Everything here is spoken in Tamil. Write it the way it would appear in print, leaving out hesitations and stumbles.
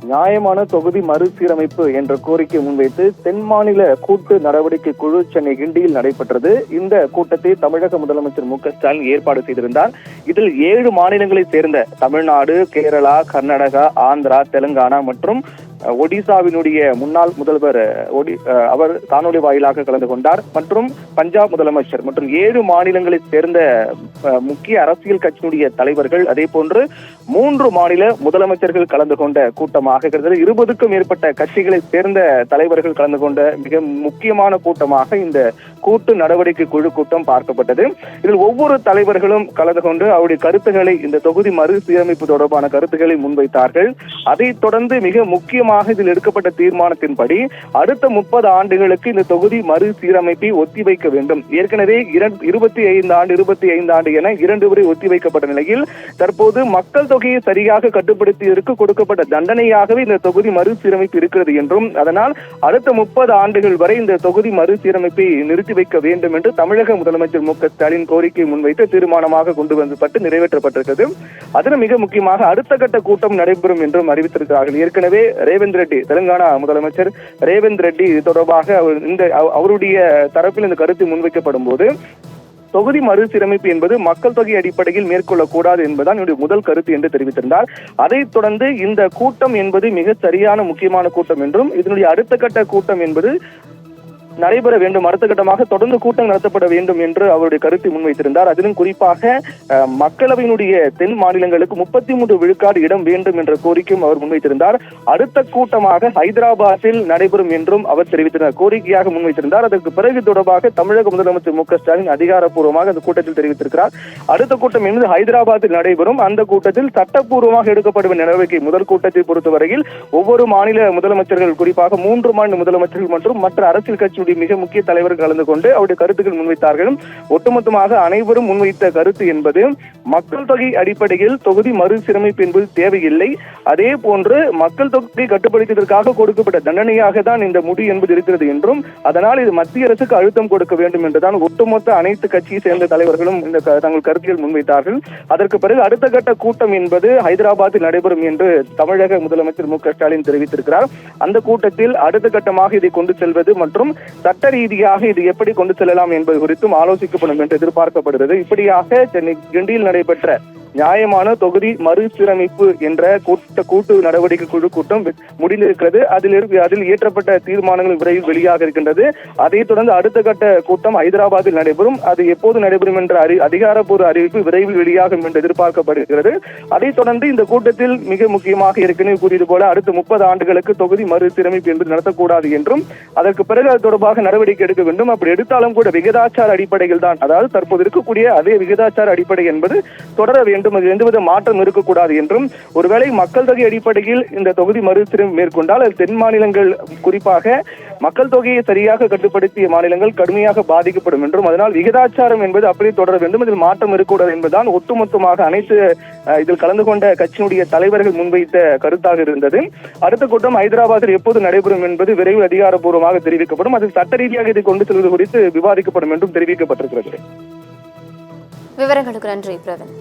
நியாயமான தொகுதி மறுசீரமைப்பு என்ற கோரிக்கை முன்வைத்து தென் மாநில கூட்டு நடவடிக்கை குழு சென்னை கிண்டியில் நடைபெற்றது. இந்த கூட்டத்தை தமிழக முதலமைச்சர் மு.க.ஸ்டாலின் ஏற்பாடு செய்திருந்தார். இதில் 7 மாநிலங்களைச் சேர்ந்த தமிழ்நாடு, கேரளா, கர்நாடகா, ஆந்திரா, தெலுங்கானா மற்றும் ஒடிசாவினுடைய முன்னாள் முதல்வர் அவர் காணொலி வாயிலாக கலந்து கொண்டார். மற்றும் பஞ்சாப் முதலமைச்சர் மற்றும் 7 மாநிலங்களைச் சேர்ந்த முக்கிய அரசியல் கட்சியினுடைய தலைவர்கள், அதே போன்று 3 மாநில முதலமைச்சர்கள் கலந்து கொண்ட கூட்டமாக 20க்கும் மேற்பட்ட கட்சிகளைச் சேர்ந்த தலைவர்கள் கலந்து கொண்ட மிக முக்கியமான கூட்டமாக இந்த கூட்டு நடவடிக்கை குழு கூட்டம் பார்க்கப்பட்டது. இதில் ஒவ்வொரு தலைவர்களும் கலந்து கொண்டு அவருடைய கருத்துக்களை, இந்த தொகுதி மறுசீரமைப்பு தொடர்பான கருத்துக்களை முன்வைத்தார்கள். அதைத் தொடர்ந்து மிக முக்கியமாக இதில் எடுக்கப்பட்ட தீர்மானத்தின்படி அடுத்த 30 ஆண்டுகளுக்கு இந்த தொகுதி மறுசீரமைப்பை ஒத்திவைக்க வேண்டும். ஏற்கனவே 25 ஆண்டு என 2 முறை ஒத்திவைக்கப்பட்ட நிலையில் தற்போது மக்கள் தொகையை சரியாக கட்டுப்படுத்தியதற்கு கொடுக்கப்பட்ட தண்டனையாகவே இந்த தொகுதி மறுசீரமைப்பு இருக்கிறது என்றும், அதனால் அடுத்த 30 ஆண்டுகள் வரை இந்த தொகுதி மறுசீரமைப்பை நிறுத்தி வைக்க வேண்டும் என்று தமிழக முதலமைச்சர் மு.க.ஸ்டாலின் கோரிக்கை முன்வைத்து தீர்மானமாக கொண்டு வந்துப்பட்டு நிறைவேற்றப்பட்டிருக்கிறது. அதில் மிக முக்கியமாக அடுத்த கட்ட கூட்டம் நடைபெறும் என்றும் அறிவித்திருக்கிறார்கள். ஏற்கனவே ரேவந்த் ரெட்டி, தெலுங்கானா முதலமைச்சர் ரேவந்த் ரெட்டி தொடர்பாக அவருடைய தரப்பில் இந்த கருத்து முன்வைக்கப்படும் போது, தொகுதி மறுசீரமைப்பு என்பது மக்கள் தொகை அடிப்படையில் மேற்கொள்ளக்கூடாது என்பதுதான் என்னுடைய முதல் கருத்து என்று தெரிவித்திருந்தார். அதைத் தொடர்ந்து இந்த கூட்டம் என்பது மிக சரியான முக்கியமான கூட்டம் என்றும், இதனுடைய அடுத்த கட்ட கூட்டம் என்பது நடைபெற வேண்டும், அடுத்த கட்டமாக தொடர்ந்து கூட்டம் நடத்தப்பட வேண்டும் என்று அவருடைய கருத்தை முன்வைத்திருந்தார். அதிலும் குறிப்பாக மக்களவையினுடைய தென் மாநிலங்களுக்கு 33 விழுக்காடு இடம் வேண்டும் என்ற கோரிக்கையும் அவர் முன்வைத்திருந்தார். அடுத்த கூட்டமாக ஹைதராபாத்தில் நடைபெறும் என்றும் அவர் தெரிவித்திருந்தார், கோரிக்கையாக முன்வைத்திருந்தார். அதற்கு பிறகு தொடர்பாக தமிழக முதலமைச்சர் மு.க.ஸ்டாலின் அதிகாரப்பூர்வமாக அந்த கூட்டத்தில் தெரிவித்திருக்கிறார். அடுத்த கூட்டம் என்பது ஹைதராபாத்தில் நடைபெறும். அந்த கூட்டத்தில் சட்டப்பூர்வமாக எடுக்கப்படும் நடவடிக்கை. முதல் கூட்டத்தை பொறுத்தவரையில் ஒவ்வொரு மாநில முதலமைச்சர்கள், குறிப்பாக 3 மாநில முதலமைச்சர்கள் மற்றும் மற்ற அரசியல் கட்சி மிக முக்கிய தலைவர்கள் கலந்து கொண்டு அவருடைய கருத்துக்கள் முன்வைத்தார்கள். ஒட்டுமொத்தமாக அனைவரும் முன்வைத்த கருத்து என்பது, மக்கள் தொகை அடிப்படையில் தொகுதி மறுசீரமைப்பு என்பது தேவையில்லை, அதே போன்று மக்கள் தொகை கட்டுப்படுத்தியதற்காக கொடுக்கப்பட்ட தண்டனையாக தான் இந்த முடிவு என்பது இருக்கிறது என்றும், அதனால் இது மத்திய அரசுக்கு அழுத்தம் கொடுக்க வேண்டும் என்றுதான் ஒட்டுமொத்த அனைத்து கட்சியை சேர்ந்த தலைவர்களும் இந்த தங்கள் கருத்துக்கள் முன்வைத்தார்கள். அதற்கு பிறகு அடுத்த கட்ட கூட்டம் என்பது ஹைதராபாத்தில் நடைபெறும் என்று தமிழக முதலமைச்சர் மு.க.ஸ்டாலின் தெரிவித்திருக்கிறார். அந்த கூட்டத்தில் அடுத்த கட்டமாக இதை கொண்டு செல்வது மற்றும் சட்ட ரீதியாக இது எப்படி கொண்டு செல்லலாம் என்பது குறித்தும் ஆலோசிக்கப்படும் என்று எதிர்பார்க்கப்படுகிறது. இப்படியாக சென்னை கிண்டியில் நடைபெற்ற நியாயமான தொகுதி மறுசீரமைப்பு என்ற கூட்டு நடவடிக்கை குழு கூட்டம் முடிந்திருக்கிறது. அதில் இயற்றப்பட்ட தீர்மானங்கள் விரைவில் வெளியாக இருக்கின்றது. அதைத் தொடர்ந்து அடுத்த கட்ட கூட்டம் ஹைதராபாத்தில் நடைபெறும். அது எப்போது நடைபெறும் என்ற அதிகாரப்பூர்வ அறிவிப்பு விரைவில் வெளியாகும் என்று எதிர்பார்க்கப்படுகிறது. அதைத் தொடர்ந்து இந்த கூட்டத்தில் மிக முக்கியமாக ஏற்கனவே கூறியது போல அடுத்த 30 ஆண்டுகளுக்கு தொகுதி மறுசீரமைப்பு என்பது நடத்தக்கூடாது என்றும், அதற்கு பிறகு அது தொடர்பாக நடவடிக்கை எடுக்க வேண்டும். அப்படி எடுத்தாலும் கூட விகிதாச்சார அடிப்படையில் தான், அதாவது தற்போது இருக்கக்கூடிய அதே விகிதாச்சார அடிப்படை என்பது தொடர வேண்டும், அதில் எந்தவித மாற்றம் இருக்கக்கூடாது என்றும், ஒருவேளை மக்கள் தொகை அடிப்படையில் இந்த தொகுதி மறுசீரமைப்பு மேற்கொண்டால் அது தென் மாநிலங்கள், குறிப்பாக மக்கள் தொகையை சரியாக கட்டுப்படுத்திய மாநிலங்கள் கடுமையாக பாதிக்கப்படும் என்றும், அதனால் விகிதாச்சாரம் என்பது அப்படியே தொடர வேண்டும், இதில் மாற்றம் இருக்கக்கூடாது என்பதுதான் ஒட்டுமொத்தமாக அனைத்து இதில் கலந்து கொண்ட கட்சியினுடைய தலைவர்கள் முன்வைத்த கருத்தாக இருந்தது. அடுத்த கூட்டம் ஹைதராபாத்தில் எப்போது நடைபெறும் என்பது விரைவில் அதிகாரப்பூர்வமாக தெரிவிக்கப்படும். அதில் சட்ட ரீதியாக இதை கொண்டு செல்வது குறித்து விவாதிக்கப்படும் என்றும் தெரிவிக்கப்பட்டிருக்கிறது. விவரங்களுக்கு நன்றி பிரவீன்.